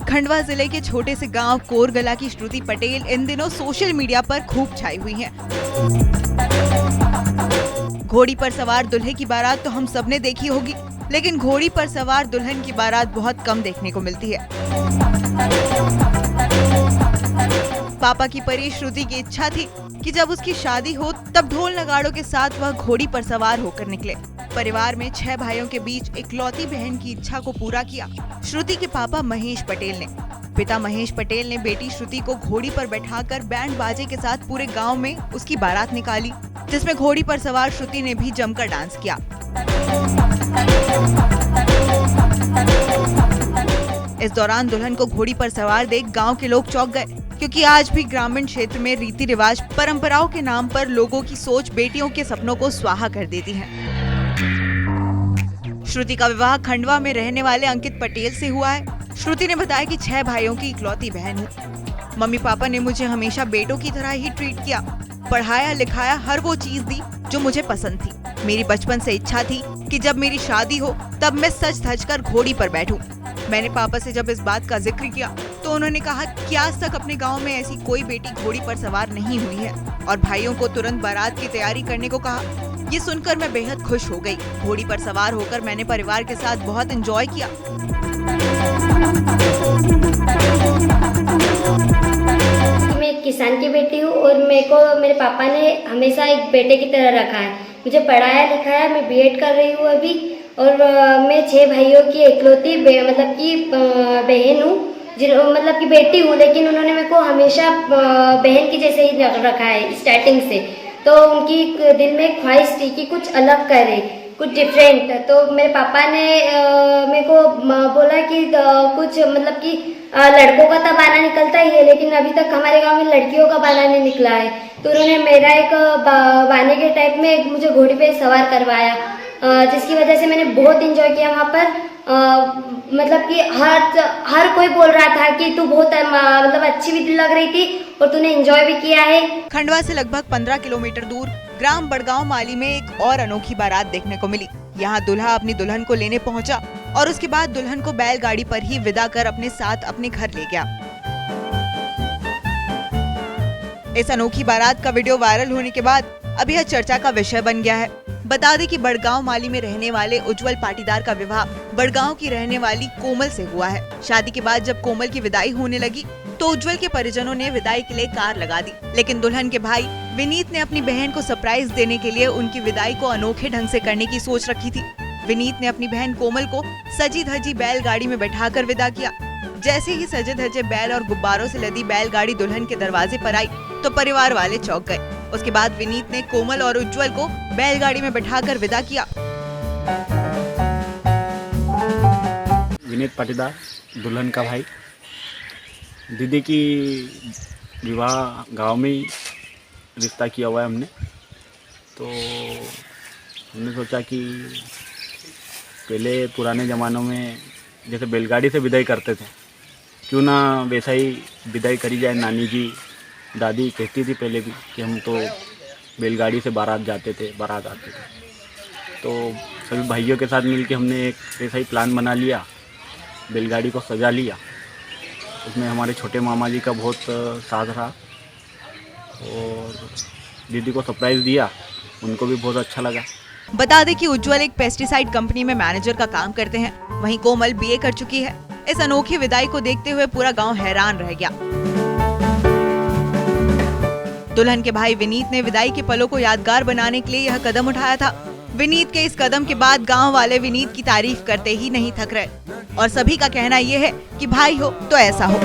खंडवा जिले के छोटे से गांव कोरगला की श्रुति पटेल इन दिनों सोशल मीडिया पर खूब छाई हुई हैं। घोड़ी पर सवार दूल्हे की बारात तो हम सबने देखी होगी, लेकिन घोड़ी पर सवार दुल्हन की बारात बहुत कम देखने को मिलती है। पापा की परी श्रुति की इच्छा थी कि जब उसकी शादी हो तब ढोल नगाड़ों के साथ वह घोड़ी पर सवार होकर निकले। परिवार में 6 भाइयों के बीच इकलौती बहन की इच्छा को पूरा किया श्रुति के पापा महेश पटेल ने। पिता महेश पटेल ने बेटी श्रुति को घोड़ी पर बैठाकर बैंड बाजे के साथ पूरे गांव में उसकी बारात निकाली, जिसमें घोड़ी पर सवार श्रुति ने भी जमकर डांस किया। इस दौरान दुल्हन को घोड़ी पर सवार देख गांव के लोग चौंक गए, क्योंकि आज भी ग्रामीण क्षेत्र में रीति रिवाज परंपराओं के नाम पर लोगों की सोच बेटियों के सपनों को स्वाहा कर देती है। श्रुति का विवाह खंडवा में रहने वाले अंकित पटेल से हुआ है। श्रुति ने बताया कि 6 भाइयों की इकलौती बहन हूँ। मम्मी पापा ने मुझे हमेशा बेटों की तरह ही ट्रीट किया, पढ़ाया लिखाया, हर वो चीज दी जो मुझे पसंद थी। मेरी बचपन से इच्छा थी कि जब मेरी शादी हो तब मैं सज धज कर घोड़ी पर बैठूं। मैंने पापा से जब इस बात का जिक्र किया तो उन्होंने कहा कि आज तक अपने गांव में ऐसी कोई बेटी घोड़ी पर सवार नहीं हुई है, और भाइयों को तुरंत बारात की तैयारी करने को कहा। ये सुनकर मैं बेहद खुश हो गई। घोड़ी पर सवार होकर मैंने परिवार के साथ बहुत एंजॉय किया। मैं एक किसान की बेटी हूँ और मेरे पापा ने हमेशा एक बेटे की तरह रखा है। मुझे पढ़ाया लिखाया, मैं बीएड कर रही हूँ अभी, और मैं 6 भाइयों की इकलौती मतलब कि बहन हूँ, मतलब कि बेटी हूँ, लेकिन उन्होंने मेरे को हमेशा बहन की जैसे ही रखा है स्टार्टिंग से। तो उनकी दिल में ख्वाहिश थी कि कुछ अलग करे, कुछ डिफरेंट। तो मेरे पापा ने मेरे को बोला कि कुछ मतलब कि लड़कों का तो बाना निकलता ही है, लेकिन अभी तक हमारे गांव में लड़कियों का बाना नहीं निकला है। तो उन्होंने मेरा एक बाने के टाइप में मुझे घोड़ी पे सवार करवाया, जिसकी वजह से मैंने बहुत एंजॉय किया वहाँ पर। मतलब कि हर कोई बोल रहा था कि तू बहुत मतलब अच्छी भी लग रही थी और तूने एंजॉय भी किया है। खंडवा से लगभग 15 किलोमीटर दूर ग्राम बड़गांव माली में एक और अनोखी बारात देखने को मिली। यहाँ दूल्हा अपनी दुल्हन को लेने पहुँचा और उसके बाद दुल्हन को बैलगाड़ी पर ही विदा कर अपने साथ अपने घर ले गया। इस अनोखी बारात का वीडियो वायरल होने के बाद अब यह चर्चा का विषय बन गया है। बता दें कि बड़गांव माली में रहने वाले उज्जवल पाटीदार का विवाह बड़गांव की रहने वाली कोमल से हुआ है। शादी के बाद जब कोमल की विदाई होने लगी तो उज्जवल के परिजनों ने विदाई के लिए कार लगा दी, लेकिन दुल्हन के भाई विनीत ने अपनी बहन को सरप्राइज देने के लिए उनकी विदाई को अनोखे ढंग से करने की सोच रखी थी। विनीत ने अपनी बहन कोमल को सजी धजी बैलगाड़ी में बैठाकर विदा किया। जैसे ही सजे धजे बैल और गुब्बारों से लदी बैलगाड़ी दुल्हन के दरवाजे पर आई तो परिवार वाले चौंक गए। उसके बाद विनीत ने कोमल और उज्जवल को बैलगाड़ी में बैठाकर विदा किया। विनीत पाटीदार, दुल्हन का भाई। दीदी की विवाह गांव में ही रिश्ता किया हुआ है हमने, तो हमने सोचा कि पहले पुराने ज़मानों में जैसे बैलगाड़ी से विदाई करते थे, क्यों ना वैसा ही विदाई करी जाए। नानी जी दादी कहती थी पहले भी कि हम तो बैलगाड़ी से बारात आते थे। तो सभी भाइयों के साथ मिलके हमने एक ऐसा ही प्लान बना लिया, बैलगाड़ी को सजा लिया। उसमें हमारे छोटे मामा जी का बहुत साथ रहा और दीदी को सरप्राइज़ दिया, उनको भी बहुत अच्छा लगा। बता दें कि उज्जवल एक पेस्टिसाइड कंपनी में मैनेजर का काम करते हैं, वहीं कोमल बीए कर चुकी है। इस अनोखी विदाई को देखते हुए पूरा गांव हैरान रह गया। दुल्हन के भाई विनीत ने विदाई के पलों को यादगार बनाने के लिए यह कदम उठाया था। विनीत के इस कदम के बाद गांव वाले विनीत की तारीफ करते ही नहीं थक रहे और सभी का कहना यह है कि भाई हो तो ऐसा हो।